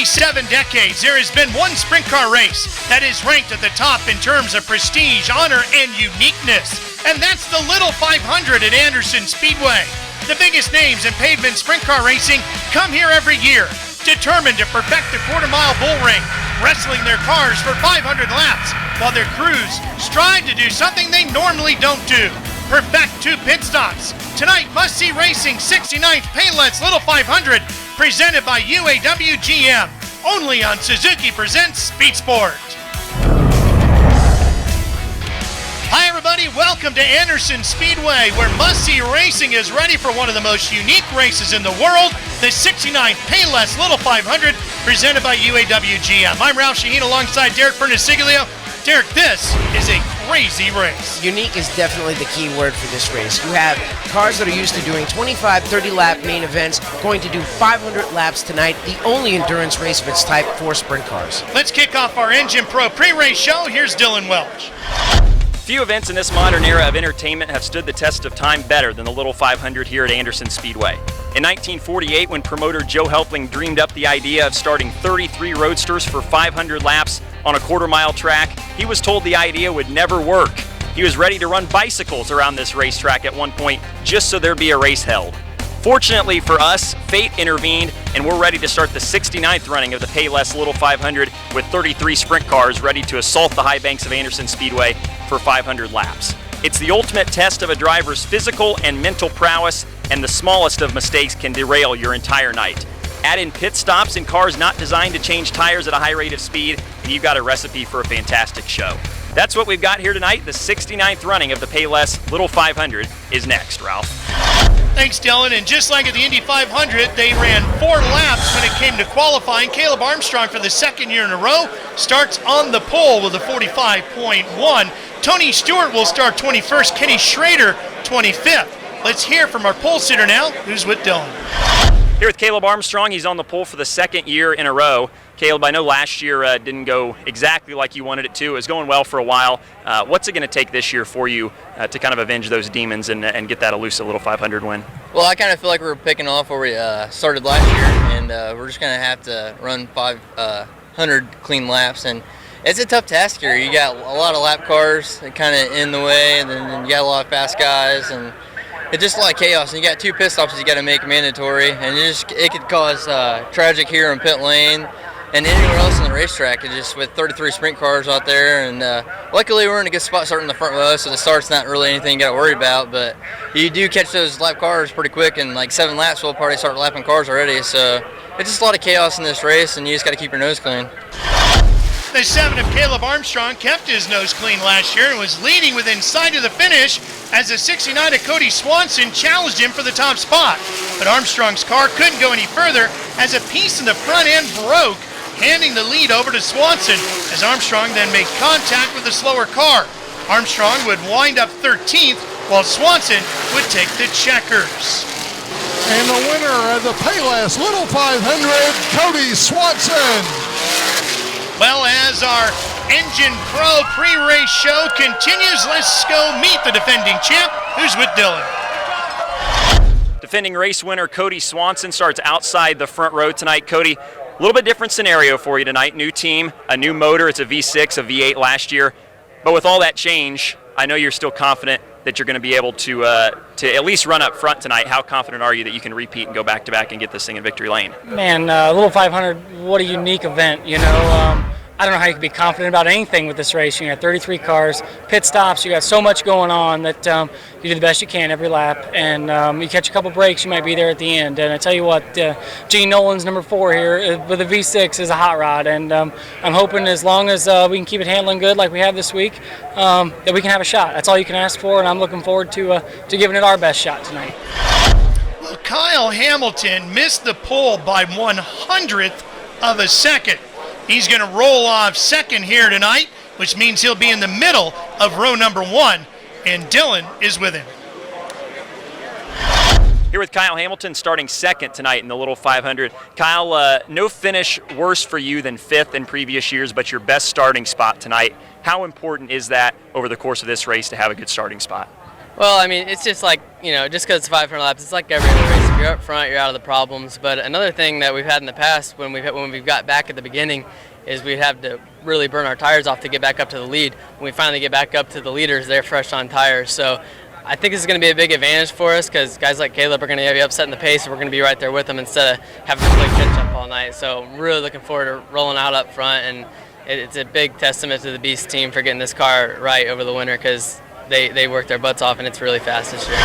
7 decades, there has been one sprint car race that is ranked at the top in terms of prestige, honor, and uniqueness. And that's the Little 500 at Anderson Speedway. The biggest names in pavement sprint car racing come here every year, determined to perfect the quarter-mile bull ring, wrestling their cars for 500 laps, while their crews strive to do something they normally don't do, perfect 2 pit stops. Tonight, must-see racing 69th Payless Little 500, presented by UAW GM, only on Suzuki Presents Speed Sport. Hi everybody, welcome to Anderson Speedway, where must-see racing is ready for one of the most unique races in the world, the 69th Payless Little 500, presented by UAW GM. I'm Ralph Shaheen alongside Derek Bernasiglio. Derek, this is a crazy race. Unique is definitely the key word for this race. You have cars that are used to doing 25, 30-lap main events going to do 500 laps tonight, the only endurance race of its type for sprint cars. Let's kick off our Engine Pro pre-race show. Here's Dylan Welch. Few events in this modern era of entertainment have stood the test of time better than the Little 500 here at Anderson Speedway. In 1948, when promoter Joe Helpling dreamed up the idea of starting 33 roadsters for 500 laps on a quarter-mile track, he was told the idea would never work. He was ready to run bicycles around this racetrack at one point just so there'd be a race held. Fortunately for us, fate intervened, and we're ready to start the 69th running of the Payless Little 500 with 33 sprint cars ready to assault the high banks of Anderson Speedway for 500 laps. It's the ultimate test of a driver's physical and mental prowess, and the smallest of mistakes can derail your entire night. Add in pit stops and cars not designed to change tires at a high rate of speed, and you've got a recipe for a fantastic show. That's what we've got here tonight. The 69th running of the Payless Little 500 is next, Ralph. Thanks, Dylan. And just like at the Indy 500, they ran 4 laps when it came to qualifying. Caleb Armstrong, for the second year in a row, starts on the pole with a 45.1. Tony Stewart will start 21st. Kenny Schrader, 25th. Let's hear from our pole sitter now, who's with Dylan. Here with Caleb Armstrong, he's on the pole for the second year in a row. Caleb, I know last year didn't go exactly like you wanted it to. It was going well for a while. What's it going to take this year for you to kind of avenge those demons and get that elusive Little 500 win? Well, I kind of feel like we're picking off where we started last year, and we're just going to have to run 500 clean laps. And it's a tough task here. You got a lot of lap cars that kind of in the way, and then you got a lot of fast guys, and it's just a lot of chaos. And you got 2 pit stops that you got to make mandatory, and it could cause tragic here in pit lane and anywhere else on the racetrack. It's just with 33 sprint cars out there, and luckily we're in a good spot starting the front row, so the start's not really anything you got to worry about. But you do catch those lap cars pretty quick, and like 7 laps we'll probably start lapping cars already. So it's just a lot of chaos in this race, and you just got to keep your nose clean. The 7 of Caleb Armstrong kept his nose clean last year and was leading within sight of the finish as the 69 of KODY SWANSON challenged him for the top spot. But Armstrong's car couldn't go any further as a piece in the front end broke, handing the lead over to Swanson as Armstrong then made contact with the slower car. Armstrong would wind up 13th while Swanson would take the checkers. And the winner of the Payless Little 500, KODY SWANSON. Well, as our Engine Pro pre-race show continues, let's go meet the defending champ, who's with Dylan. Defending race winner KODY SWANSON starts outside the front row tonight. KODY, a little bit different scenario for you tonight. New team, a new motor. It's a V6, a V8 last year. But with all that change, I know you're still confident that you're going to be able to at least run up front tonight. How confident are you that you can repeat and go back-to-back and get this thing in victory lane? Man, Little 500, what a unique event, you know. I don't know how you can be confident about anything with this race. You got 33 cars, pit stops, you got so much going on that you do the best you can every lap, and you catch a couple breaks, you might be there at the end. And I tell you what, Gene Nolan's number 4 here with a V6 is a hot rod, and I'm hoping as long as we can keep it handling good like we have this week, that we can have a shot. That's all you can ask for, and I'm looking forward to giving it our best shot tonight. Well, Kyle Hamilton missed the pole by 1/100th of a second. He's going to roll off second here tonight, which means he'll be in the middle of row number 1, and Dylan is with him. Here with Kyle Hamilton starting second tonight in the Little 500. Kyle, no finish worse for you than 5th in previous years, but your best starting spot tonight. How important is that over the course of this race to have a good starting spot? Well, I mean, it's just like, just because it's 500 laps, it's like every other race. If you're up front, you're out of the problems. But another thing that we've had in the past when we've got back at the beginning is we have to really burn our tires off to get back up to the lead. When we finally get back up to the leaders, they're fresh on tires. So I think this is going to be a big advantage for us because guys like Caleb are going to be upsetting the pace, and we're going to be right there with them instead of having to play catch-up all night. So I'm really looking forward to rolling out up front, and it's a big testament to the Beast team for getting this car right over the winter because they work their butts off, and it's really fast this year.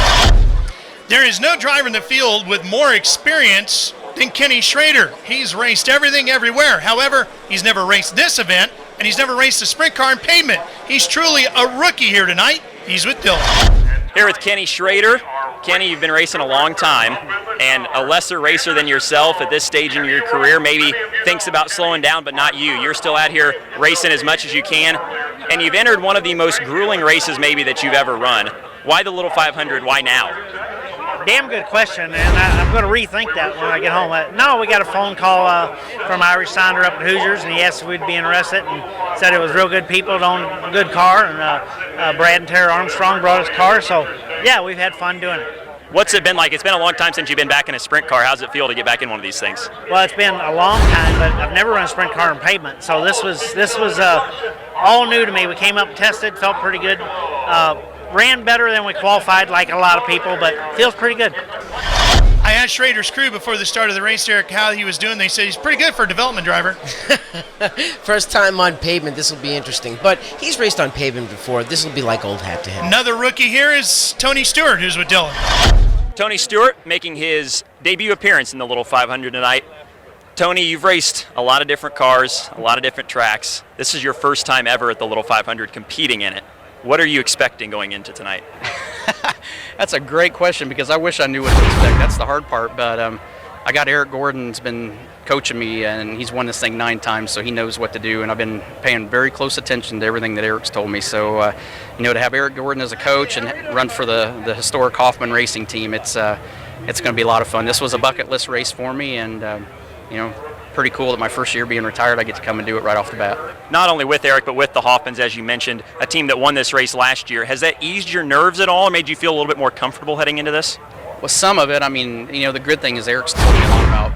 There is no driver in the field with more experience than Kenny Schrader. He's raced everything everywhere. However, he's never raced this event, and he's never raced a sprint car in pavement. He's truly a rookie here tonight. He's with Dylan. Here with Kenny Schrader. Kenny, you've been racing a long time, and a lesser racer than yourself at this stage in your career maybe thinks about slowing down, but not you. You're still out here racing as much as you can, and you've entered one of the most grueling races maybe that you've ever run. Why the little 500? Why now? Damn good question, and I'm going to rethink that when I get home. No, we got a phone call from Irish Sander up at Hoosiers, and he asked if we'd be interested, and said it was real good people that own a good car, and Brad and Tara Armstrong brought us car, so yeah, we've had fun doing it. What's it been like? It's been a long time since you've been back in a sprint car. How's it feel to get back in one of these things? Well, it's been a long time, but I've never run a sprint car on pavement, so this was all new to me. We came up, tested, felt pretty good. Ran better than we qualified, like a lot of people, but feels pretty good. I asked Schrader's crew before the start of the race, Derek, how he was doing. They said he's pretty good for a development driver. First time on pavement, this will be interesting. But he's raced on pavement before. This will be like old hat to him. Another rookie here is Tony Stewart, who's with Dylan. Tony Stewart making his debut appearance in the Little 500 tonight. Tony, you've raced a lot of different cars, a lot of different tracks. This is your first time ever at the Little 500 competing in it. What are you expecting going into tonight? That's a great question because I wish I knew what to expect. That's the hard part, but I got Eric Gordon's been coaching me, and he's won this thing 9 times, so he knows what to do, and I've been paying very close attention to everything that Eric's told me. So, to have Eric Gordon as a coach and run for the historic Hoffman racing team, it's going to be a lot of fun. This was a bucket list race for me, and pretty cool that my first year being retired, I get to come and do it right off the bat. Not only with Eric, but with the Hoffmans, as you mentioned, a team that won this race last year. Has that eased your nerves at all, or made you feel a little bit more comfortable heading into this? Well, some of it. I mean, the good thing is Eric's told me a lot about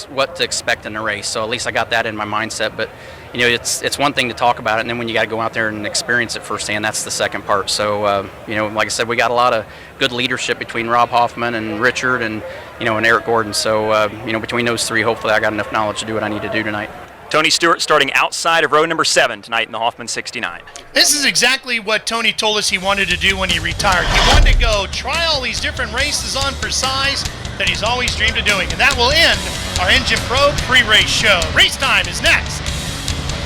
what to expect in a race, so at least I got that in my mindset. But it's one thing to talk about it, and then when you got to go out there and experience it firsthand, that's the second part. So like I said, we got a lot of good leadership between Rob Hoffman and Richard and and Eric Gordon. So between those three, hopefully I got enough knowledge to do what I need to do tonight. Tony Stewart starting outside of row number 7 tonight in the Hoffman 69. This is exactly what Tony told us he wanted to do when he retired. He wanted to go try all these different races on for size that he's always dreamed of doing. And that will end our Engine Pro pre-race show. Race time is next.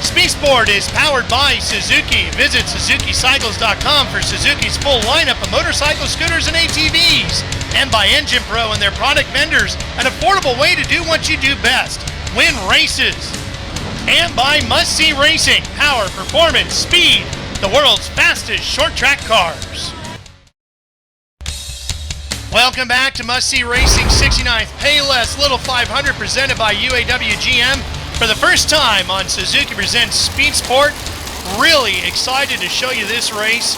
Speed Sport is powered by Suzuki. Visit SuzukiCycles.com for Suzuki's full lineup of motorcycles, scooters, and ATVs. And by Engine Pro and their product vendors, an affordable way to do what you do best, win races. And by Must See Racing, power, performance, speed, the world's fastest short track cars. Welcome back to Must See Racing 69th Payless Little 500 presented by UAW GM. For the first time on Suzuki Presents Speed Sport, really excited to show you this race.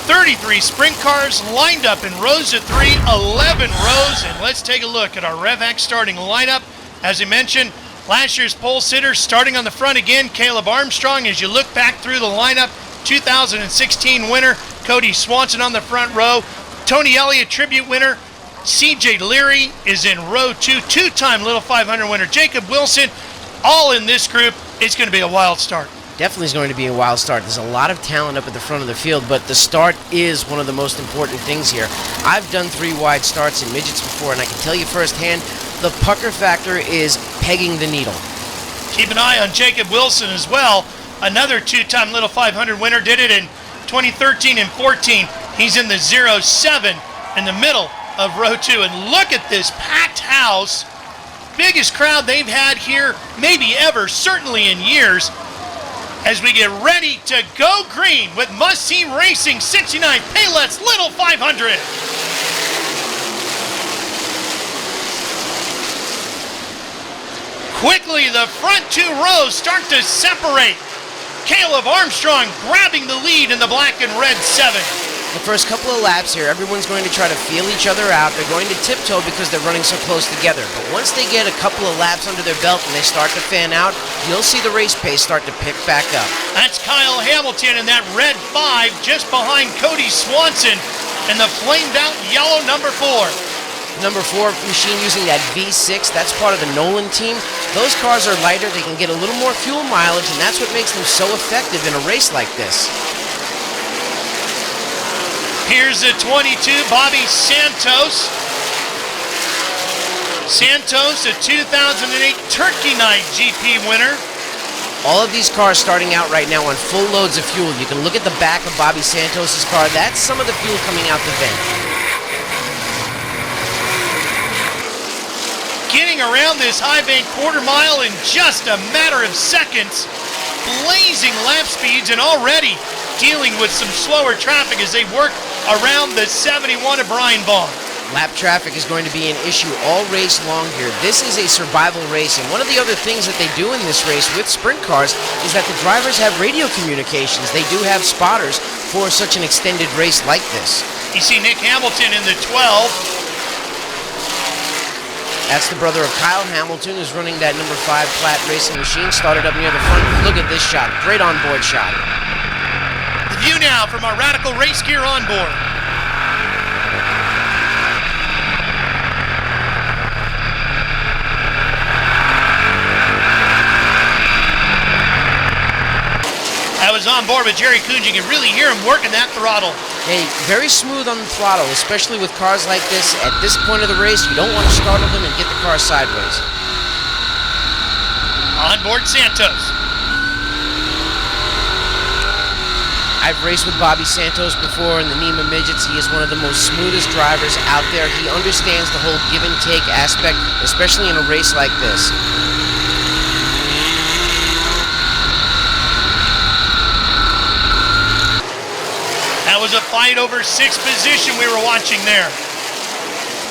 33 sprint cars lined up in rows of 3, 11 rows, and let's take a look at our RevX starting lineup. As I mentioned, last year's pole sitter starting on the front again, Caleb Armstrong. As you look back through the lineup, 2016 winner, KODY SWANSON on the front row. Tony Elliott tribute winner, CJ Leary is in row 2, 2-time Little 500 winner, Jacob Wilson, all in this group. It's going to be a wild start. Definitely is going to be a wild start. There's a lot of talent up at the front of the field, but the start is one of the most important things here. I've done 3 wide starts in midgets before, and I can tell you firsthand, the pucker factor is pegging the needle. Keep an eye on Jacob Wilson as well. Another 2-time Little 500 winner, did it in 2013 and 14. He's in the 0-7 in the middle of row 2. And look at this packed house. Biggest crowd they've had here, maybe ever, certainly in years, as we get ready to go green with Must See Racing 69 Payless Little 500. Quickly, the front 2 rows start to separate. Caleb Armstrong grabbing the lead in the black and red 7. The first couple of laps here, everyone's going to try to feel each other out. They're going to tiptoe because they're running so close together. But once they get a couple of laps under their belt and they start to fan out, you'll see the race pace start to pick back up. That's Kyle Hamilton in that red 5 just behind KODY Swanson and the flamed out yellow number 4. Number 4 machine using that V6, that's part of the Nolan team. Those cars are lighter, they can get a little more fuel mileage, and that's what makes them so effective in a race like this. Here's the 22, Bobby Santos. Santos, a 2008 Turkey Night GP winner. All of these cars starting out right now on full loads of fuel. You can look at the back of Bobby Santos' car. That's some of the fuel coming out the vent. Getting around this high bank quarter mile in just a matter of seconds. Blazing lap speeds and already dealing with some slower traffic as they work around the 71 of Brian Vaughn. Lap traffic is going to be an issue all race long here. This is a survival race, and one of the other things that they do in this race with sprint cars is that the drivers have radio communications. They do have spotters for such an extended race like this. You see Nick Hamilton in the 12. That's the brother of Kyle Hamilton, who's running that number 5 flat racing machine. Started up near the front. Look at this shot. Great onboard shot. The view now from our Radical Race Gear onboard. I was on board with Jerry Coons. You can really hear him working that throttle. Hey, very smooth on the throttle, especially with cars like this. At this point of the race, you don't want to startle them and get the car sideways. On board Santos. I've raced with Bobby Santos before in the NEMA Midgets. He is one of the most smoothest drivers out there. He understands the whole give and take aspect, especially in a race like this. That was a fight over 6th position we were watching there.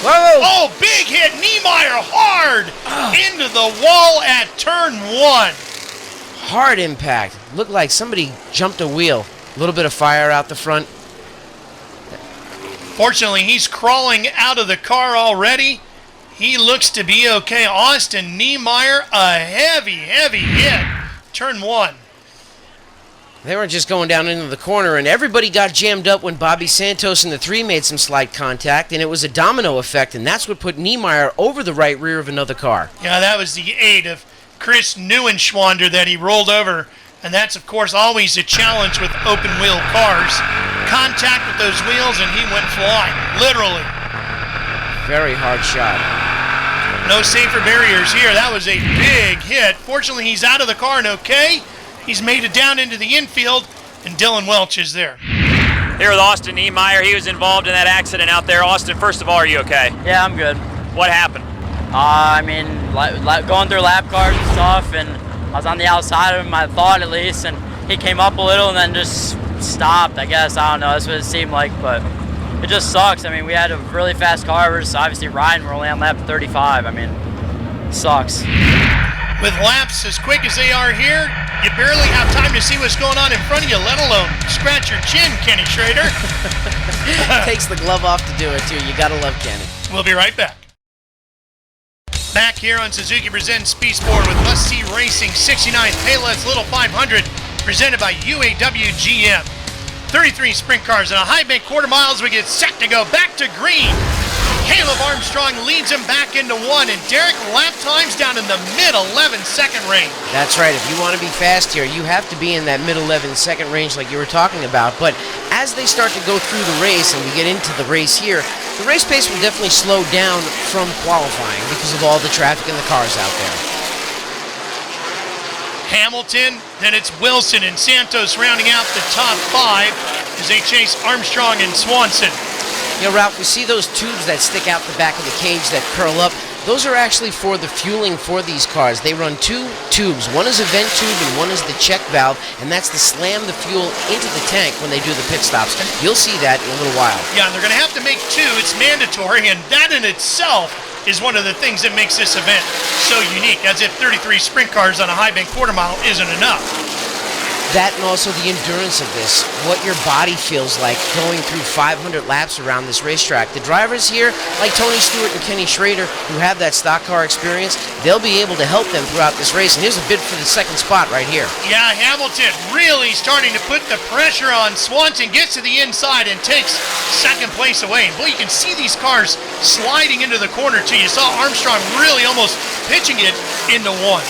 Whoa! Oh, big hit. Niemeyer hard into the wall at turn 1. Hard impact. Looked like somebody jumped a wheel. A little bit of fire out the front. Fortunately, he's crawling out of the car already. He looks to be okay. Austin Niemeyer, a heavy hit. Turn 1. They were just going down into the corner, and everybody got jammed up when Bobby Santos and the 3 made some slight contact, and it was a domino effect, and that's what put Niemeyer over the right rear of another car. Yeah, that was the 8 of Chris Neuenschwander that he rolled over, and that's, of course, always a challenge with open-wheel cars. Contact with those wheels, and he went flying, literally. Very hard shot. No safer barriers here. That was a big hit. Fortunately, he's out of the car and okay. He's made it down into the infield, and Dylan Welch is there. Here with Austin Niemeyer. He was involved in that accident out there. Austin, first of all, are you okay? Yeah, I'm good. What happened? I mean, going through lap cars and stuff, and I was on the outside of him, I thought at least, and he came up a little and then just stopped, I guess. I don't know, that's what it seemed like, but it just sucks. I mean, we had a really fast car. We're just obviously riding. We're only on lap 35. I mean, it sucks. With laps as quick as they are here, you barely have time to see what's going on in front of you, let alone scratch your chin, Kenny Schrader. Takes the glove off to do it, too. You gotta love Kenny. We'll be right back. Back here on Suzuki Presents Speed Sport with Must See Racing 69 Payless Little 500, presented by UAW GM. 33 sprint cars and a high bank quarter mile as we get set to go back to green. Caleb Armstrong leads him back into 1, and Derek, lap times down in the mid-11 second range. That's right. If you want to be fast here, you have to be in that mid-11 second range like you were talking about. But as they start to go through the race and we get into the race here, the race pace will definitely slow down from qualifying because of all the traffic and the cars out there. Hamilton, then it's Wilson and Santos rounding out the top 5 as they chase Armstrong and Swanson. You know, Ralph, we see those tubes that stick out the back of the cage that curl up. Those are actually for the fueling for these cars. They run 2 tubes. One is a vent tube and one is the check valve, and that's to slam the fuel into the tank when they do the pit stops. You'll see that in a little while. Yeah, they're going to have to make 2. It's mandatory, and that in itself is one of the things that makes this event so unique, as if 33 sprint cars on a high bank quarter mile isn't enough. That and also the endurance of this, what your body feels like going through 500 laps around this racetrack. The drivers here, like Tony Stewart and Kenny Schrader, who have that stock car experience, they'll be able to help them throughout this race. And here's a bid for the second spot right here. Yeah, Hamilton really starting to put the pressure on Swanson, gets to the inside and takes second place away. And boy, you can see these cars sliding into the corner too. You saw Armstrong really almost pitching it into one.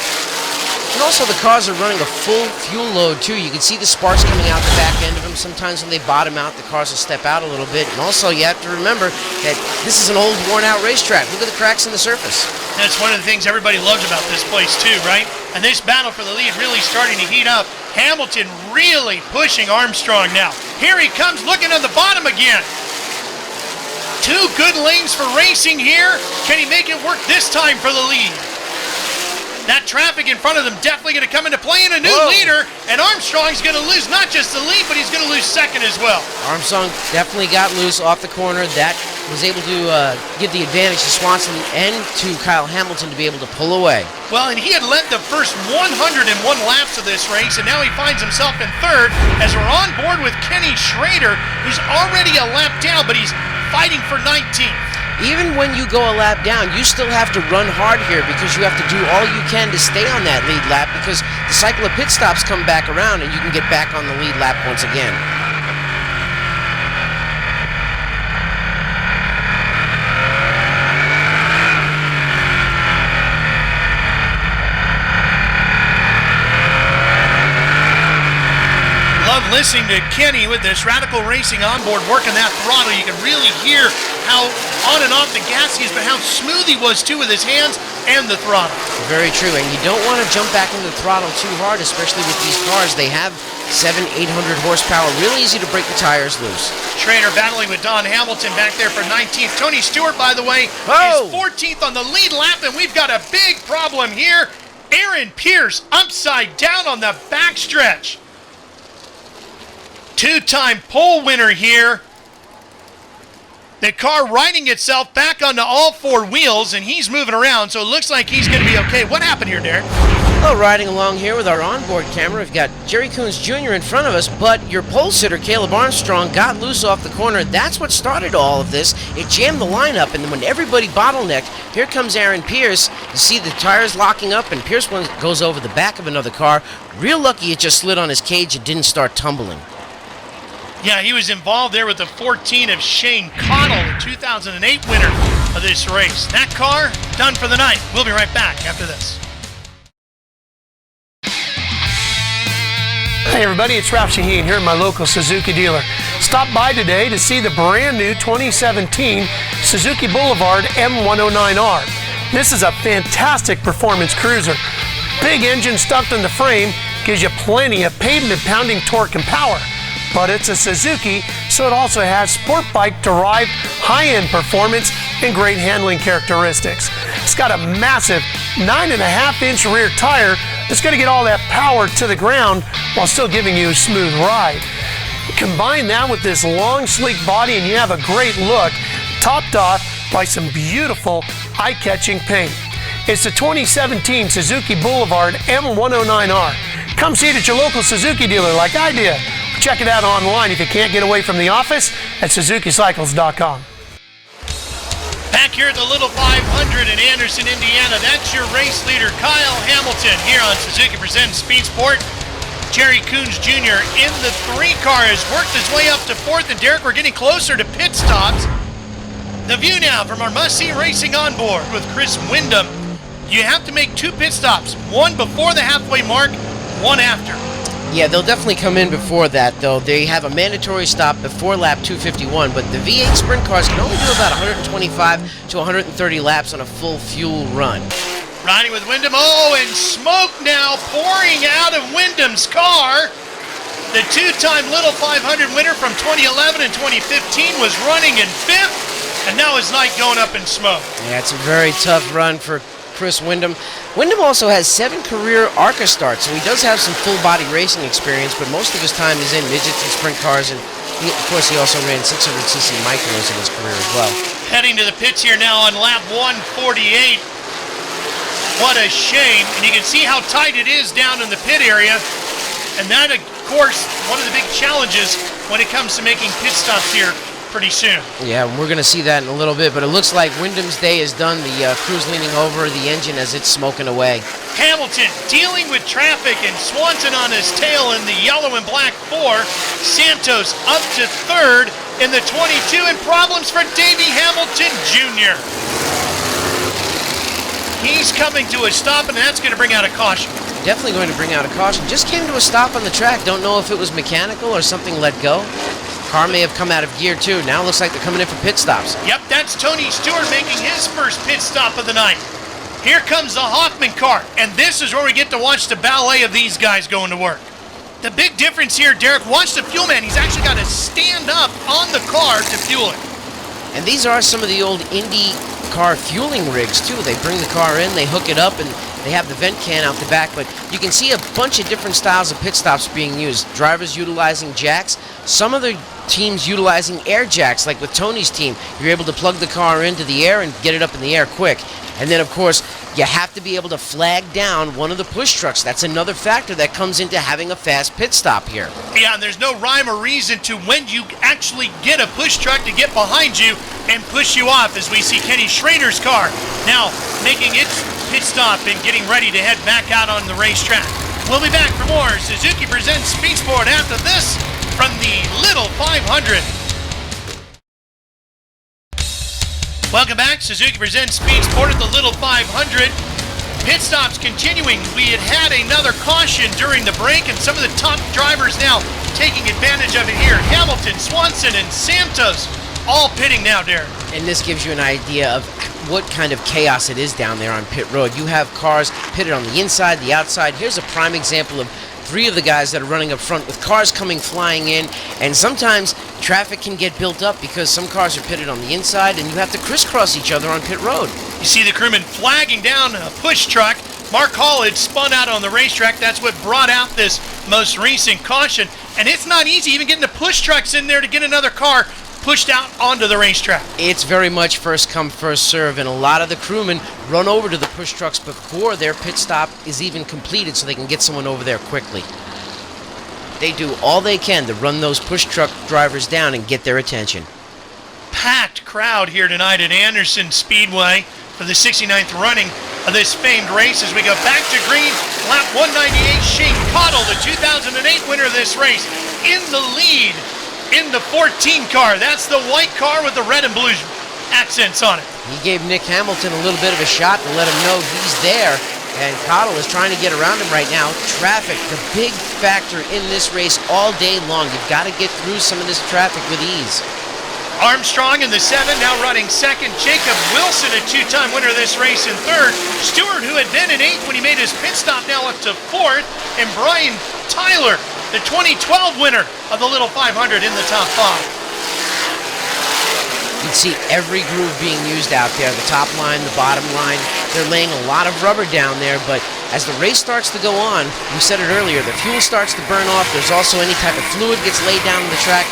And also the cars are running a full fuel load too. You can see the sparks coming out the back end of them. Sometimes when they bottom out, the cars will step out a little bit. And also you have to remember that this is an old, worn out racetrack. Look at the cracks in the surface. That's one of the things everybody loves about this place too, right? And this battle for the lead really starting to heat up. Hamilton really pushing Armstrong now. Here he comes looking at the bottom again. Two good lanes for racing here. Can he make it work this time for the lead? That traffic in front of them definitely going to come into play, and a new leader, and Armstrong's going to lose not just the lead, but he's going to lose second as well. Armstrong definitely got loose off the corner. That was able to give the advantage to Swanson and to Kyle Hamilton to be able to pull away. Well, and he had led the first 101 laps of this race, and now he finds himself in third as we're on board with Kenny Schrader, who's already a lap down, but he's fighting for 19th. Even when you go a lap down, you still have to run hard here because you have to do all you can to stay on that lead lap because the cycle of pit stops come back around and you can get back on the lead lap once again. Love listening to Kenny with this Radical Racing onboard working that throttle. You can really hear how on and off the gas he is, but how smooth he was too with his hands and the throttle. Very true, and you don't want to jump back into the throttle too hard, especially with these cars. They have 700-800 horsepower, really easy to break the tires loose. Schrader battling with Don Hamilton back there for 19th. Tony Stewart, by the way, is 14th on the lead lap, and we've got a big problem here. Aaron Pierce upside down on the backstretch. Two-time pole winner here. The car riding itself back onto all four wheels, and he's moving around, so it looks like he's going to be okay. What happened here, Derek? Well, riding along here with our onboard camera, we've got Jerry Coons Jr. in front of us, but your pole sitter, Caleb Armstrong, got loose off the corner. That's what started all of this. It jammed the lineup, and then when everybody bottlenecked, here comes Aaron Pierce. You see the tires locking up, and Pierce goes over the back of another car. Real lucky it just slid on his cage. It didn't start tumbling. Yeah, he was involved there with the 14 of Shane Connell, the 2008 winner of this race. That car, done for the night. We'll be right back after this. Hey everybody, it's Ralph Shaheen here at my local Suzuki dealer. Stop by today to see the brand new 2017 Suzuki Boulevard M109R. This is a fantastic performance cruiser. Big engine stuffed in the frame gives you plenty of pavement-pounding torque and power. But it's a Suzuki, so it also has sport bike-derived high-end performance and great handling characteristics. It's got a massive 9.5-inch rear tire that's going to get all that power to the ground while still giving you a smooth ride. Combine that with this long, sleek body and you have a great look, topped off by some beautiful, eye-catching paint. It's the 2017 Suzuki Boulevard M109R. Come see it at your local Suzuki dealer like I did. Check it out online if you can't get away from the office at SuzukiCycles.com. Back here at the Little 500 in Anderson, Indiana, that's your race leader, Kyle Hamilton, here on Suzuki Presents Speed Sport. Jerry Coons Jr. in the 3-car has worked his way up to 4th, and Derek, we're getting closer to pit stops. The view now from our must-see racing onboard with Chris Windham. You have to make 2 pit stops, one before the halfway mark, one after. Yeah, they'll definitely come in before that, though. They have a mandatory stop before lap 251, but the V8 sprint cars can only do about 125 to 130 laps on a full fuel run. Riding with Windham. Oh, and smoke now pouring out of Windham's car. The 2-time Little 500 winner from 2011 and 2015 was running in 5th, and now his night going up in smoke. Yeah, it's a very tough run for Chris Windham. Windham also has 7 career ARCA starts, so he does have some full-body racing experience, but most of his time is in midgets and sprint cars, and of course he also ran 600cc micros in his career as well. Heading to the pits here now on lap 148. What a shame, and you can see how tight it is down in the pit area. And that, of course, one of the big challenges when it comes to making pit stops here pretty soon. Yeah, we're going to see that in a little bit, but it looks like Wyndham's day is done. The crew's leaning over the engine as it's smoking away. Hamilton dealing with traffic and Swanson on his tail in the yellow and black 4. Santos up to 3rd in the 22, and problems for Davey Hamilton Jr. He's coming to a stop, and that's going to bring out a caution. Definitely going to bring out a caution. Just came to a stop on the track. Don't know if it was mechanical or something let go. Car may have come out of gear too. Now it looks like they're coming in for pit stops. Yep, that's Tony Stewart making his first pit stop of the night. Here comes the Hoffman car, and this is where we get to watch the ballet of these guys going to work. The big difference here, Derek, watch the fuel man. He's actually got to stand up on the car to fuel it. And these are some of the old Indy car fueling rigs too. They bring the car in, they hook it up, and they have the vent can out the back. But you can see a bunch of different styles of pit stops being used. Drivers utilizing jacks, some of the teams utilizing air jacks, like with Tony's team. You're able to plug the car into the air and get it up in the air quick. And then, of course, you have to be able to flag down one of the push trucks. That's another factor that comes into having a fast pit stop here. Yeah, and there's no rhyme or reason to when you actually get a push truck to get behind you and push you off, as we see Kenny Schrader's car now making its pit stop and getting ready to head back out on the racetrack. We'll be back for more Suzuki Presents Speed Sport after this from the Little 500. Welcome back. Suzuki Presents Speed Sport at the Little 500. Pit stops continuing. We had another caution during the break, and some of the top drivers now taking advantage of it here. Hamilton, Swanson, and Santos all pitting now, Derek. And this gives you an idea of what kind of chaos it is down there on pit road. You have cars pitted on the inside, the outside. Here's a prime example of 3 of the guys that are running up front with cars coming flying in, and sometimes traffic can get built up because some cars are pitted on the inside and you have to crisscross each other on pit road. You see the crewman flagging down a push truck. Mark Hall had spun out on the racetrack. That's what brought out this most recent caution, and it's not easy even getting the push trucks in there to get another car pushed out onto the racetrack. It's very much first come, first serve, and a lot of the crewmen run over to the push trucks before their pit stop is even completed so they can get someone over there quickly. They do all they can to run those push truck drivers down and get their attention. Packed crowd here tonight at Anderson Speedway for the 69th running of this famed race as we go back to green. Lap 198, Shane Cottle, the 2008 winner of this race, in the lead in the 14 car. That's the white car with the red and blue accents on it. He gave Nick Hamilton a little bit of a shot to let him know he's there, and Cottle is trying to get around him right now. Traffic, the big factor in this race all day long. You've got to get through some of this traffic with ease. Armstrong in the 7, now running second. Jacob Wilson, a 2-time winner of this race, in third. Stewart, who had been in 8th when he made his pit stop, now up to 4th. And Brian Tyler, the 2012 winner of the Little 500, in the top 5. You can see every groove being used out there. The top line, the bottom line. They're laying a lot of rubber down there, but as the race starts to go on, we said it earlier, the fuel starts to burn off. There's also any type of fluid gets laid down on the track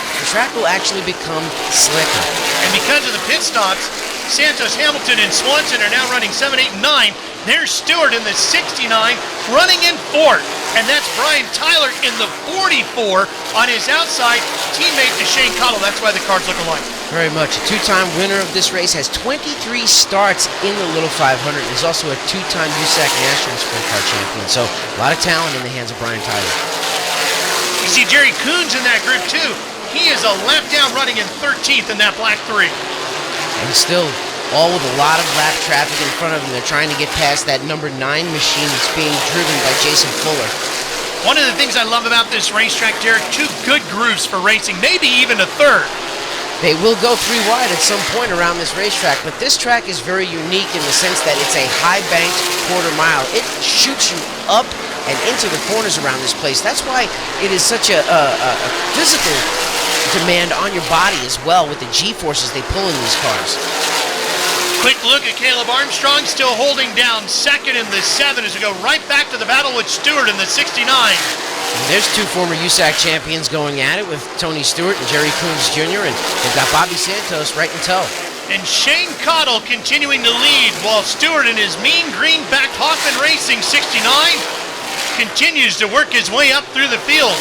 will actually become slicker. And because of the pit stops, Santos, Hamilton, and Swanson are now running 7, 8, and 9. There's Stewart in the 69, running in 4th. And that's Brian Tyler in the 44 on his outside, teammate to Shane Cottle. That's why the cars look alike. Very much. A 2-time winner of this race, has 23 starts in the Little 500. He's also a 2-time USAC National Sprint Car Champion. So a lot of talent in the hands of Brian Tyler. You see Jerry Coons in that group too. He is a lap down, running in 13th in that black 3. And still all with a lot of lap traffic in front of them. They're trying to get past that number 9 machine that's being driven by Jason Fuller. One of the things I love about this racetrack, Derek, 2 good grooves for racing, maybe even a third. They will go 3 wide at some point around this racetrack, but this track is very unique in the sense that it's a high-banked quarter-mile. It shoots you up and into the corners around this place. That's why it is such a physical demand on your body as well with the G-forces they pull in these cars. Quick look at Caleb Armstrong, still holding down second in the 7 as we go right back to the battle with Stewart in the 69. And there's 2 former USAC champions going at it with Tony Stewart and Jerry Coons Jr., and they've got Bobby Santos right in tow. And Shane Cottle continuing to lead while Stewart in his mean green-backed Hoffman Racing 69 continues to work his way up through the field.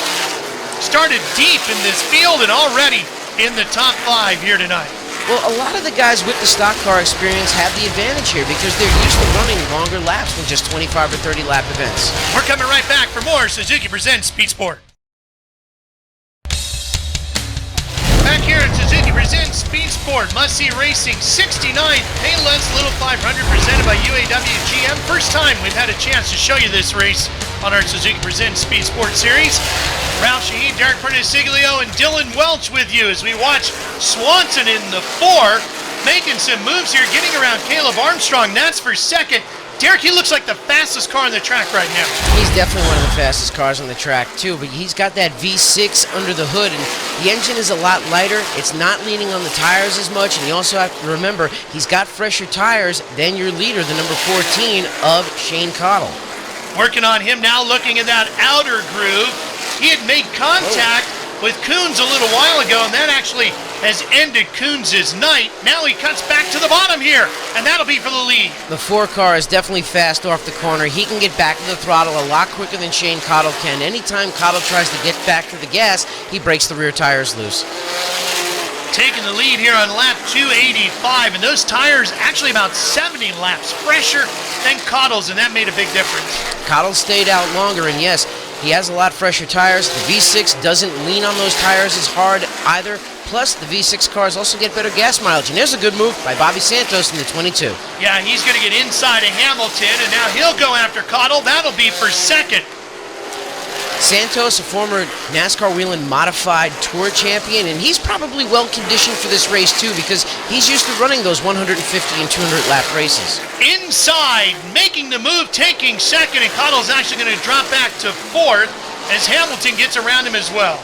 Started deep in this field and already in the top 5 here tonight. Well, a lot of the guys with the stock car experience have the advantage here because they're used to running longer laps than just 25 or 30 lap events. We're coming right back for more Suzuki Presents Speed Sport. Back here at Suzuki Presents Speed Sport, must-see racing, 69th Payless Little 500 presented by UAW GM. First time we've had a chance to show you this race on our Suzuki Presents Speed Sport series. Ralph Shaheen, Derek Perniciglio, and Dylan Welch with you as we watch Swanson in the 4, making some moves here, getting around Caleb Armstrong. That's for second. Derek, he looks like the fastest car on the track right now. He's definitely one of the fastest cars on the track, too, but he's got that V6 under the hood, and the engine is a lot lighter. It's not leaning on the tires as much, and you also have to remember he's got fresher tires than your leader, the number 14 of Shane Cottle. Working on him now, looking at that outer groove. He had made contact with Coons a little while ago, and that actually has ended Coons' night. Now he cuts back to the bottom here, and that'll be for the lead. The 4 car is definitely fast off the corner. He can get back to the throttle a lot quicker than Shane Cottle can. Anytime Cottle tries to get back to the gas, he breaks the rear tires loose. Taking the lead here on lap 285, and those tires actually about 70 laps fresher than Cottle's, and that made a big difference. Cottle stayed out longer, and yes, he has a lot fresher tires. The V6 doesn't lean on those tires as hard either. Plus, the V6 cars also get better gas mileage. And there's a good move by Bobby Santos in the 22. Yeah, he's going to get inside of Hamilton, and now he'll go after Cottle. That'll be for second. Santos, a former NASCAR Whelen Modified Tour champion, and he's probably well conditioned for this race too because he's used to running those 150 and 200 lap races. Inside, making the move, taking second, and Cottle's actually going to drop back to 4th as Hamilton gets around him as well.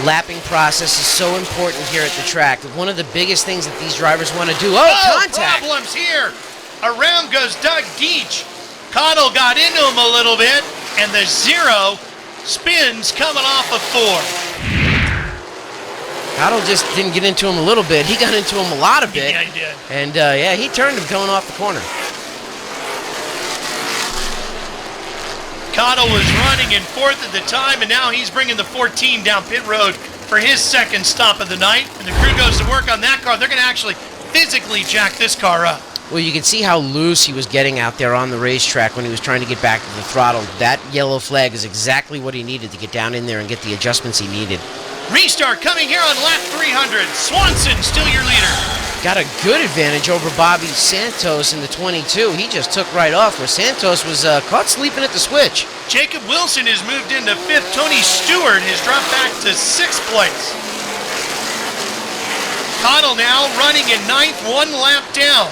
Lapping process is so important here at the track. One of the biggest things that these drivers want to do. Contact! Problems here. Around goes Doug Deach. Cottle got into him a little bit, and the 0 spins coming off of 4. Cottle just didn't get into him a little bit. He got into him a lot of bit. Yeah, he did. And, he turned him going off the corner. Cottle was running in 4th at the time, and now he's bringing the 14 down pit road for his second stop of the night. And the crew goes to work on that car. They're going to actually physically jack this car up. Well, you can see how loose he was getting out there on the racetrack when he was trying to get back to the throttle. That yellow flag is exactly what he needed to get down in there and get the adjustments he needed. Restart coming here on lap 300. Swanson still your leader. Got a good advantage over Bobby Santos in the 22. He just took right off where Santos was caught sleeping at the switch. Jacob Wilson has moved into 5th. Tony Stewart has dropped back to 6th place. Cottle now running in 9th, 1 lap down.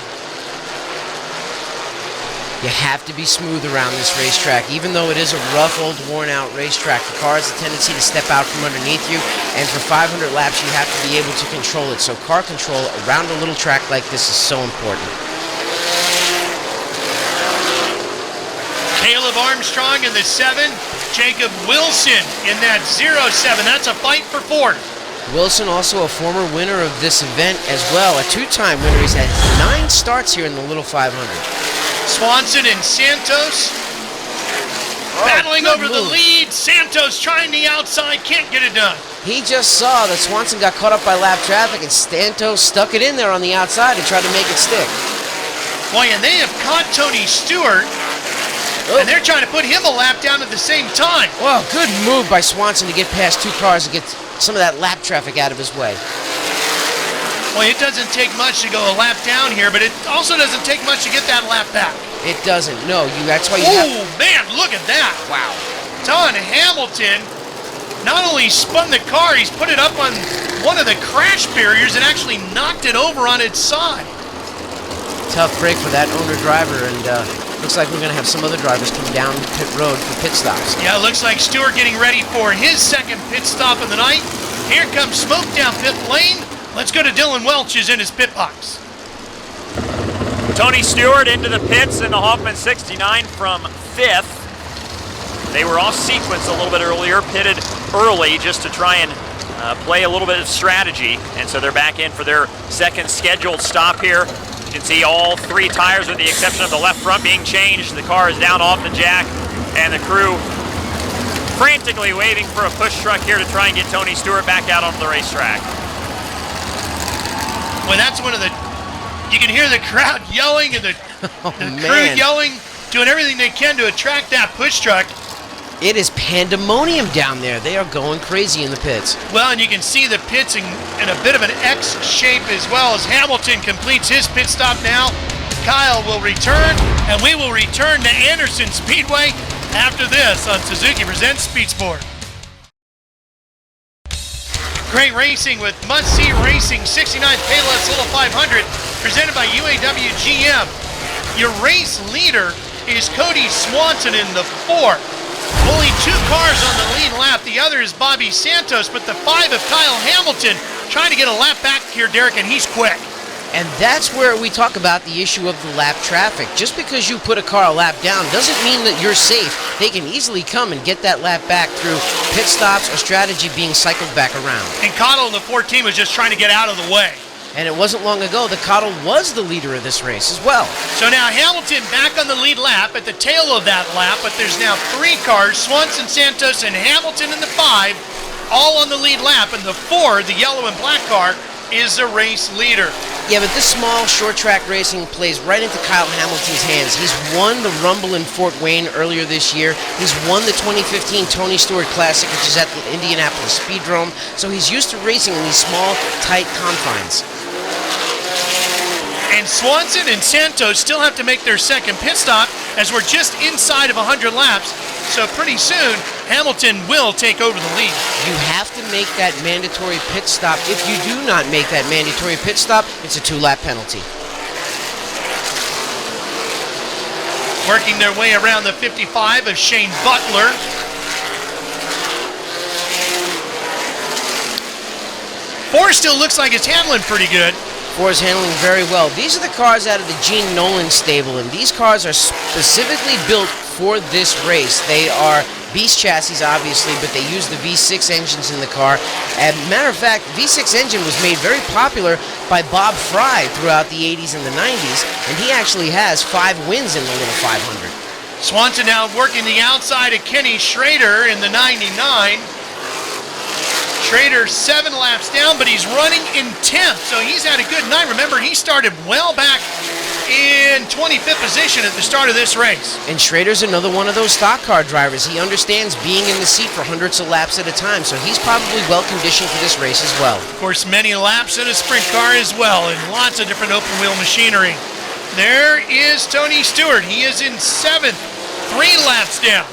You have to be smooth around this racetrack. Even though it is a rough, old, worn-out racetrack, the car has a tendency to step out from underneath you, and for 500 laps, you have to be able to control it. So car control around a little track like this is so important. Caleb Armstrong in the 7, Jacob Wilson in that 07. That's a fight for 4th. Wilson, also a former winner of this event as well, a 2-time winner. He's had 9 starts here in the Little 500. Swanson and Santos battling over the lead. Santos trying the outside, can't get it done. He just saw that Swanson got caught up by lap traffic, and Santos stuck it in there on the outside and tried to make it stick. Boy, and they have caught Tony Stewart, and they're trying to put him a lap down at the same time. Well, good move by Swanson to get past 2 cars and get some of that lap traffic out of his way. Well, it doesn't take much to go a lap down here, but it also doesn't take much to get that lap back. It doesn't. No, that's why you Oh, man, look at that. Wow. Don Hamilton not only spun the car, he's put it up on one of the crash barriers and actually knocked it over on its side. Tough break for that owner-driver, and looks like we're going to have some other drivers come down pit road for pit stops. Yeah, it looks like Stewart getting ready for his second pit stop of the night. Here comes smoke down pit lane. Let's go to Dylan Welch, who's in his pit box. Tony Stewart into the pits in the Hoffman 69 from 5th. They were off sequence a little bit earlier, pitted early just to try and play a little bit of strategy, and so they're back in for their second scheduled stop here. You can see all 3 tires with the exception of the left front being changed. The car is down off the jack, and the crew frantically waving for a push truck here to try and get Tony Stewart back out onto the racetrack. Well, that's one of the, you can hear the crowd yelling and the crew yelling, doing everything they can to attract that push truck. It is pandemonium down there. They are going crazy in the pits. Well, and you can see the pits in a bit of an X shape as well as Hamilton completes his pit stop now. Kyle will return, and we will return to Anderson Speedway after this on Suzuki Presents Speed Sport. Great racing with Must See Racing 69th Payless Little 500 presented by UAW GM. Your race leader is Kody Swanson in the 4. Only 2 cars on the lead lap. The other is Bobby Santos, but the 5 of Kyle Hamilton trying to get a lap back here, Derek, and he's quick. And that's where we talk about the issue of the lap traffic. Just because you put a car a lap down doesn't mean that you're safe. They can easily come and get that lap back through pit stops or strategy being cycled back around. And Cottle in the 14 was just trying to get out of the way. And it wasn't long ago that Cottle was the leader of this race as well. So now Hamilton back on the lead lap at the tail of that lap, but there's now 3 cars, Swanson, Santos, and Hamilton in the 5, all on the lead lap, and the 4, the yellow and black car, is the race leader. Yeah, but this small short track racing plays right into Kyle Hamilton's hands. He's won the Rumble in Fort Wayne earlier this year. He's won the 2015 Tony Stewart Classic, which is at the Indianapolis Speedrome. So he's used to racing in these small, tight confines. And Swanson and Santos still have to make their second pit stop as we're just inside of 100 laps. So pretty soon, Hamilton will take over the lead. You have to make that mandatory pit stop. If you do not make that mandatory pit stop, it's a 2-lap penalty. Working their way around the 55 of Shane Butler. Four still looks like it's handling pretty good. 4 is handling very well. These are the cars out of the Gene Nolan stable, and these cars are specifically built for this race. They are Beast chassis, obviously, but they use the V6 engines in the car. And matter of fact, V6 engine was made very popular by Bob Fry throughout the 80s and the 90s, and he actually has 5 wins in the Little 500. Swanson now working the outside of Kenny Schrader in the 99. Schrader 7 laps down, but he's running in 10th, so he's had a good night. Remember, he started well back in 25th position at the start of this race. And Schrader's another one of those stock car drivers. He understands being in the seat for hundreds of laps at a time, so he's probably well conditioned for this race as well. Of course, many laps in a sprint car as well, and lots of different open wheel machinery. There is Tony Stewart. He is in 7th, 3 laps down.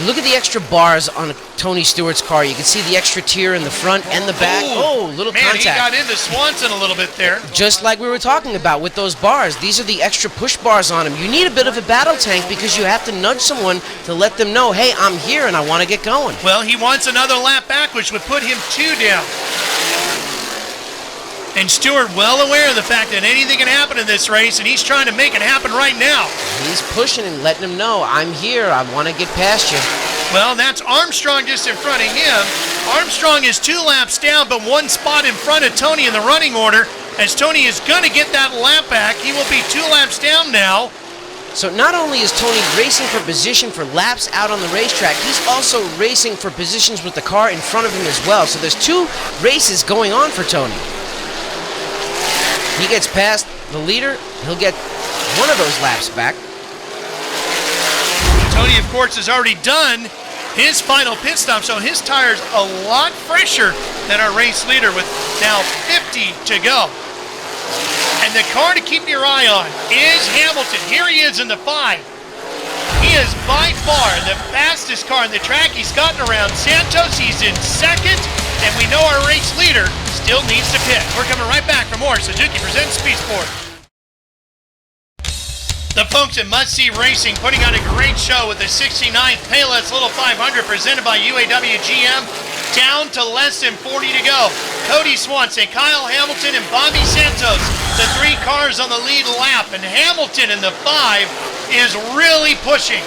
Look at the extra bars on Tony Stewart's car. You can see the extra tier in the front and the back. Oh, little contact. Man, he got into Swanson a little bit there. Just like we were talking about with those bars. These are the extra push bars on them. You need a bit of a battle tank because you have to nudge someone to let them know, hey, I'm here and I want to get going. Well, he wants another lap back, which would put him 2 down. And Stewart well aware of the fact that anything can happen in this race, and he's trying to make it happen right now. He's pushing and letting him know, I'm here, I want to get past you. Well, that's Armstrong just in front of him. Armstrong is 2 laps down, but 1 spot in front of Tony in the running order. As Tony is going to get that lap back, he will be 2 laps down now. So not only is Tony racing for position for laps out on the racetrack, he's also racing for positions with the car in front of him as well. So there's 2 races going on for Tony. He gets past the leader, he'll get one of those laps back. Tony, of course, has already done his final pit stop, so his tire's a lot fresher than our race leader with now 50 to go. And the car to keep your eye on is Hamilton. Here he is in the 5. He is by far the fastest car on the track. He's gotten around Santos. He's in 2nd, and we know our race leader still needs to pit. We're coming right back for more Suzuki Presents Speed Sport. The folks at Must See Racing putting on a great show with the 69th Payless Little 500 presented by UAW GM. Down to less than 40 to go. Kody Swanson, Kyle Hamilton, and Bobby Santos, the 3 cars on the lead lap, and Hamilton in the 5 is really pushing.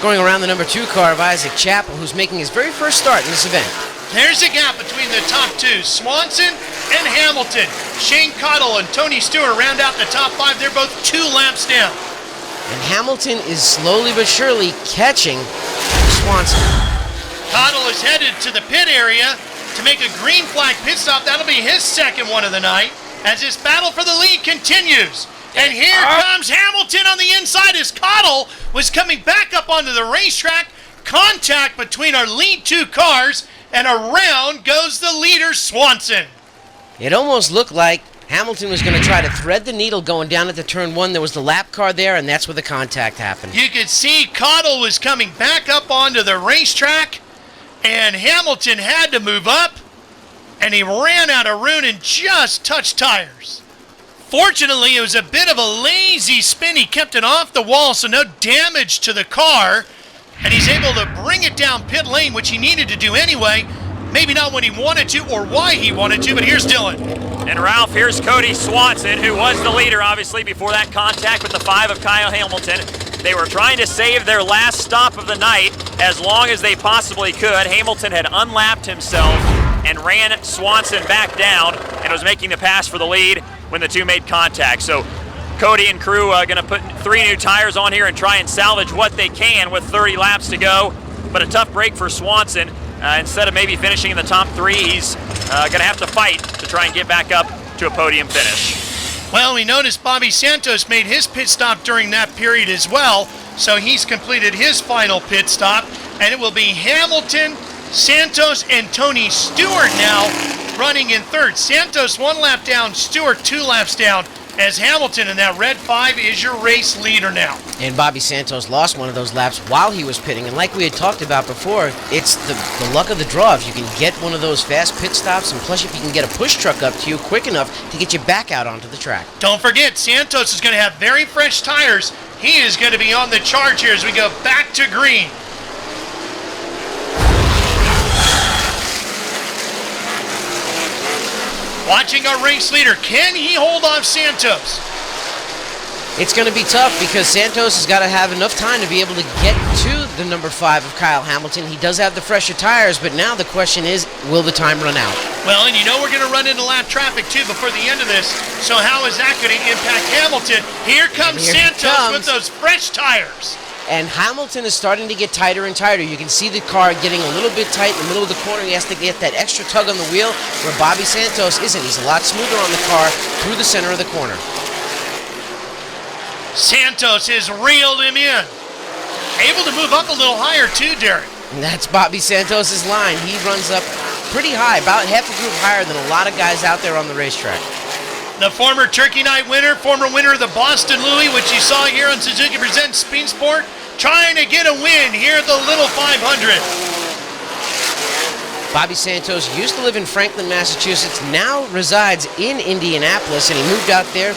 Going around the number 2 car of Isaac Chappell, who's making his very first start in this event. There's a gap between the top 2. Swanson and Hamilton. Shane Cottle and Tony Stewart round out the top 5. They're both 2 laps down. And Hamilton is slowly but surely catching Swanson. Cottle is headed to the pit area to make a green flag pit stop. That'll be his second one of the night as this battle for the lead continues. And here comes Hamilton on the inside as Cottle was coming back up onto the racetrack. Contact between our lead 2 cars, and around goes the leader, Swanson. It almost looked like Hamilton was going to try to thread the needle going down at the turn 1. There was the lap car there, and that's where the contact happened. You could see Cottle was coming back up onto the racetrack, and Hamilton had to move up, and he ran out of room and just touched tires. Fortunately, it was a bit of a lazy spin. He kept it off the wall, so no damage to the car, and he's able to bring it down pit lane, which he needed to do anyway. Maybe not when he wanted to or why he wanted to, but here's Dylan. And Ralph, here's Kody Swanson, who was the leader, obviously, before that contact with the 5 of Kyle Hamilton. They were trying to save their last stop of the night as long as they possibly could. Hamilton had unlapped himself and ran Swanson back down and was making the pass for the lead when the 2 made contact. So Kody and crew going to put 3 new tires on here and try and salvage what they can with 30 laps to go. But a tough break for Swanson. Instead of maybe finishing in the top 3, he's going to have to fight to try and get back up to a podium finish. Well, we noticed Bobby Santos made his pit stop during that period as well, so he's completed his final pit stop, and it will be Hamilton, Santos, and Tony Stewart now running in third. Santos 1 lap down, Stewart 2 laps down, as Hamilton in that red 5 is your race leader now. And Bobby Santos lost one of those laps while he was pitting. And like we had talked about before, it's the luck of the draw. If you can get one of those fast pit stops, and plus if you can get a push truck up to you quick enough to get you back out onto the track. Don't forget, Santos is going to have very fresh tires. He is going to be on the charge here as we go back to green. Watching our race leader, can he hold off Santos? It's going to be tough because Santos has got to have enough time to be able to get to the number 5 of Kyle Hamilton. He does have the fresher tires, but now the question is, will the time run out? Well, and you know we're going to run into lap traffic too before the end of this, so how is that going to impact Hamilton? Here comes Santos with those fresh tires. And Hamilton is starting to get tighter and tighter. You can see the car getting a little bit tight in the middle of the corner. He has to get that extra tug on the wheel where Bobby Santos isn't. He's a lot smoother on the car through the center of the corner. Santos has reeled him in. Able to move up a little higher too, Derek. And that's Bobby Santos' line. He runs up pretty high, about half a group higher than a lot of guys out there on the racetrack. The former Turkey Night winner, former winner of the Boston Louis, which you saw here on Suzuki Presents Speed Sport, trying to get a win here at the Little 500. Bobby Santos used to live in Franklin, Massachusetts, now resides in Indianapolis, and he moved out there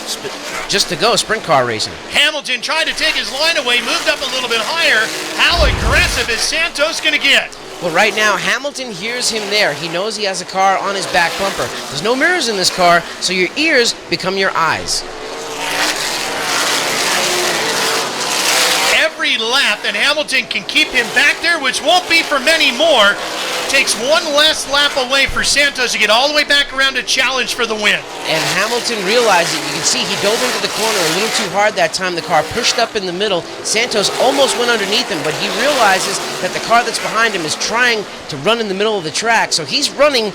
just to go sprint car racing. Hamilton tried to take his line away, moved up a little bit higher. How aggressive is Santos going to get? Well, right now, Hamilton hears him there. He knows he has a car on his back bumper. There's no mirrors in this car, so your ears become your eyes. Every lap, and Hamilton can keep him back there, which won't be for many more. Takes one less lap away for Santos to get all the way back around to challenge for the win. And Hamilton realized it. You can see he dove into the corner a little too hard that time. The car pushed up in the middle. Santos almost went underneath him, but he realizes that the car that's behind him is trying to run in the middle of the track. So he's running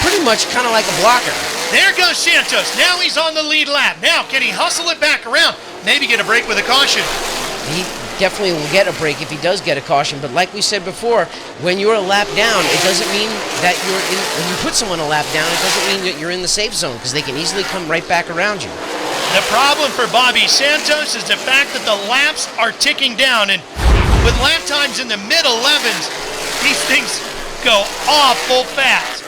pretty much kind of like a blocker. There goes Santos. Now he's on the lead lap. Now, can he hustle it back around? Maybe get a break with a caution. He definitely will get a break if he does get a caution, but like we said before, when you're a lap down, it doesn't mean that when you put someone a lap down, it doesn't mean that you're in the safe zone, because they can easily come right back around you. The problem for Bobby Santos is the fact that the laps are ticking down, and with lap times in the mid-11s, these things go awful fast.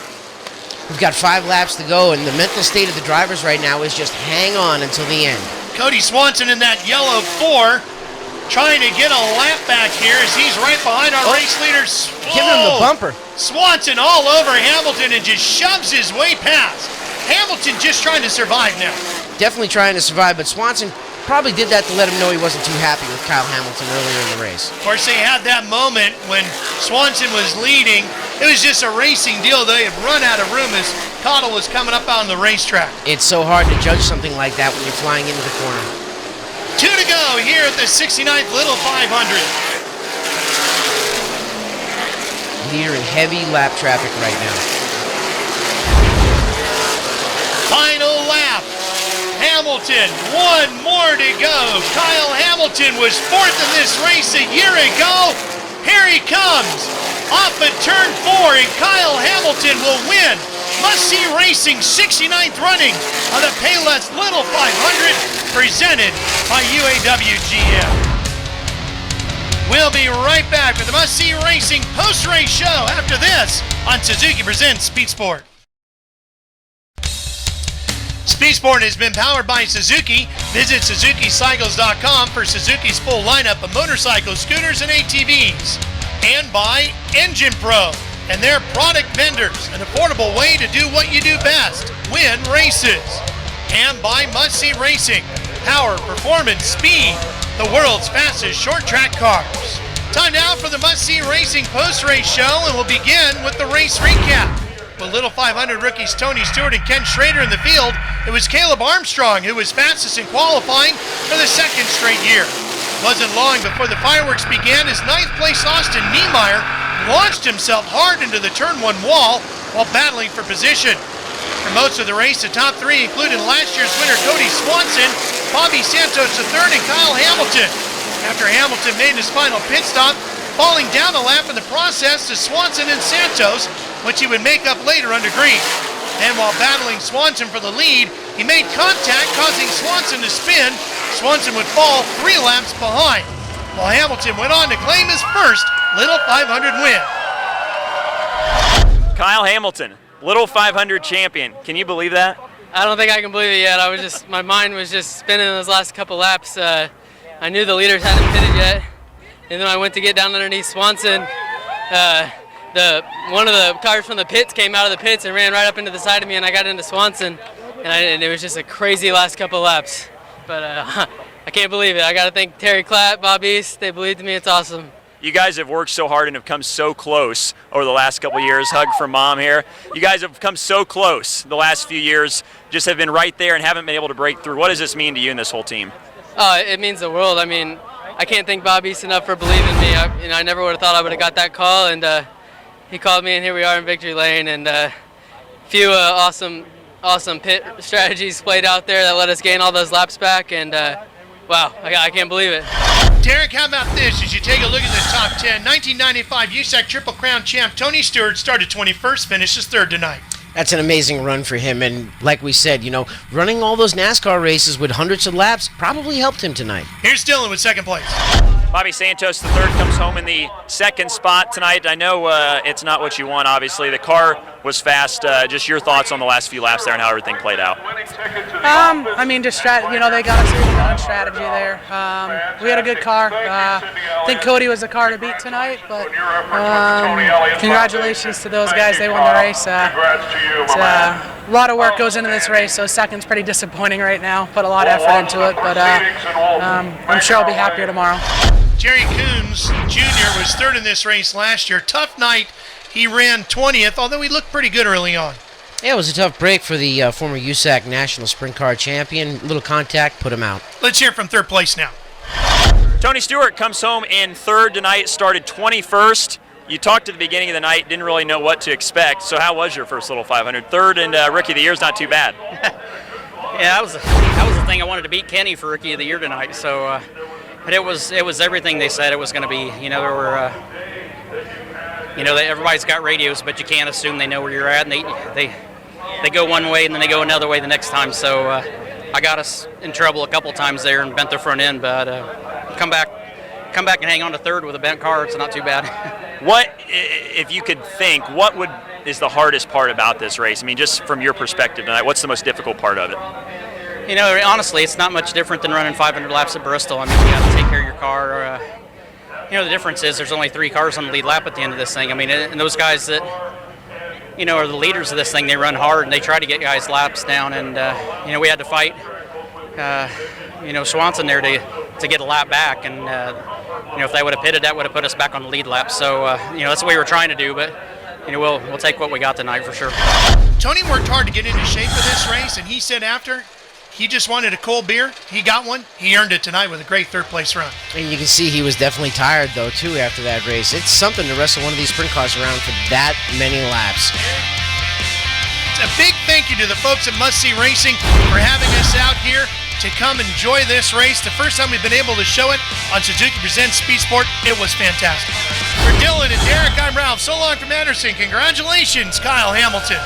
We've got 5 laps to go, and the mental state of the drivers right now is just hang on until the end. Kody Swanson in that yellow 4, trying to get a lap back here as he's right behind our race leaders. Giving him the bumper. Swanson all over Hamilton and just shoves his way past. Hamilton just trying to survive now. Definitely trying to survive, but Swanson probably did that to let him know he wasn't too happy with Kyle Hamilton earlier in the race. Of course, they had that moment when Swanson was leading. It was just a racing deal. They had run out of room as KODY was coming up on the racetrack. It's so hard to judge something like that when you're flying into the corner. 2 to go here at the 69th Little 500. Leader in heavy lap traffic right now. Final lap. Hamilton, one more to go. Kyle Hamilton was fourth in this race a year ago. Here he comes off of turn 4, and Kyle Hamilton will win. Must-see racing 69th running of the Payless Little 500 presented by UAW GM. We'll be right back with the Must-See Racing post-race show after this on Suzuki Presents Speed Sport. Speed Sport has been powered by Suzuki. Visit SuzukiCycles.com for Suzuki's full lineup of motorcycles, scooters, and ATVs. And by Engine Pro and their product vendors, an affordable way to do what you do best, win races. And by Must-See Racing, power, performance, speed, the world's fastest short track cars. Time now for the Must-See Racing post-race show, and we'll begin with the race recap. With Little 500 rookies Tony Stewart and Ken Schrader in the field, it was Caleb Armstrong who was fastest in qualifying for the second straight year. Wasn't long before the fireworks began as 9th place Austin Niemeyer launched himself hard into the turn 1 wall while battling for position. For most of the race, the top 3 included last year's winner KODY Swanson, Bobby Santos III, and Kyle Hamilton. After Hamilton made his final pit stop, falling down a lap in the process to Swanson and Santos, which he would make up later under green. And while battling Swanson for the lead, he made contact, causing Swanson to spin. Swanson would fall 3 laps behind, while Hamilton went on to claim his first Little 500 win. Kyle Hamilton, Little 500 champion. Can you believe that? I don't think I can believe it yet. My mind was just spinning those last couple laps. I knew the leaders hadn't pitted yet, and then I went to get down underneath Swanson. One of the cars from the pits came out of the pits and ran right up into the side of me, and I got into Swanson, and it was just a crazy last couple laps. But I can't believe it. I got to thank Terry Clapp, Bob East. They believed in me. It's awesome. You guys have worked so hard and have come so close over the last couple of years. Hug from Mom here. You guys have come so close the last few years, just have been right there and haven't been able to break through. What does this mean to you and this whole team? Oh, it means the world. I mean, I can't thank Bob East enough for believing in me. I never would have thought I would have got that call, and he called me, and here we are in victory lane. And a few awesome pit strategies played out there that let us gain all those laps back. And wow, I can't believe it. Derek, how about this? As you take a look at the top 10, 1995 USAC Triple Crown champ Tony Stewart started 21st, finishes 3rd tonight. That's an amazing run for him, and like we said, running all those NASCAR races with hundreds of laps probably helped him tonight. Here's Dylan with 2nd place. Bobby Santos III comes home in the 2nd spot tonight. I know it's not what you want, obviously. The car was fast. Just your thoughts on the last few laps there and how everything played out. I mean, just they got us really good on strategy there. We had a good car. I think KODY was the car to beat tonight, but congratulations to those guys. They won the race. A lot of work goes into this race, so 2nd's pretty disappointing right now. Put a lot of effort into it, but I'm sure I'll be happier tomorrow. Jerry Coons Jr. was 3rd in this race last year. Tough night. He ran 20th, although he looked pretty good early on. Yeah, it was a tough break for the former USAC National Sprint Car Champion. Little contact, put him out. Let's hear from 3rd place now. Tony Stewart comes home in 3rd tonight, started 21st. You talked at the beginning of the night, didn't really know what to expect. So how was your first Little 500? 3rd and Rookie of the Year is not too bad. Yeah, that was the thing. I wanted to beat Kenny for Rookie of the Year tonight. So, but it was everything they said it was going to be. There were, everybody's got radios, but you can't assume they know where you're at. And they go one way and then they go another way the next time. So I got us in trouble a couple times there and bent the front end, but come back and hang on to 3rd with a bent car. It's not too bad. What, if you could think, is the hardest part about this race? I mean, just from your perspective tonight, what's the most difficult part of it? Honestly, it's not much different than running 500 laps at Bristol. I mean, you got to take care of your car. The difference is there's only 3 cars on the lead lap at the end of this thing. I mean, and those guys that, are the leaders of this thing, they run hard and they try to get guys' laps down. And, we had to fight. Swanson there to get a lap back, and if they would have pitted, that would have put us back on the lead lap. So that's what we were trying to do, but we'll take what we got tonight for sure. Tony worked hard to get into shape for this race, and he said after he just wanted a cold beer. He got one. He earned it tonight with a great third-place run. And you can see he was definitely tired, though, too, after that race. It's something to wrestle one of these sprint cars around for that many laps. A big thank you to the folks at Must See Racing for having us out here to come enjoy this race. The first time we've been able to show it on Suzuki Presents Speed Sport, it was fantastic. For Dylan and Derek, I'm Ralph. So long from Anderson. Congratulations, Kyle Hamilton.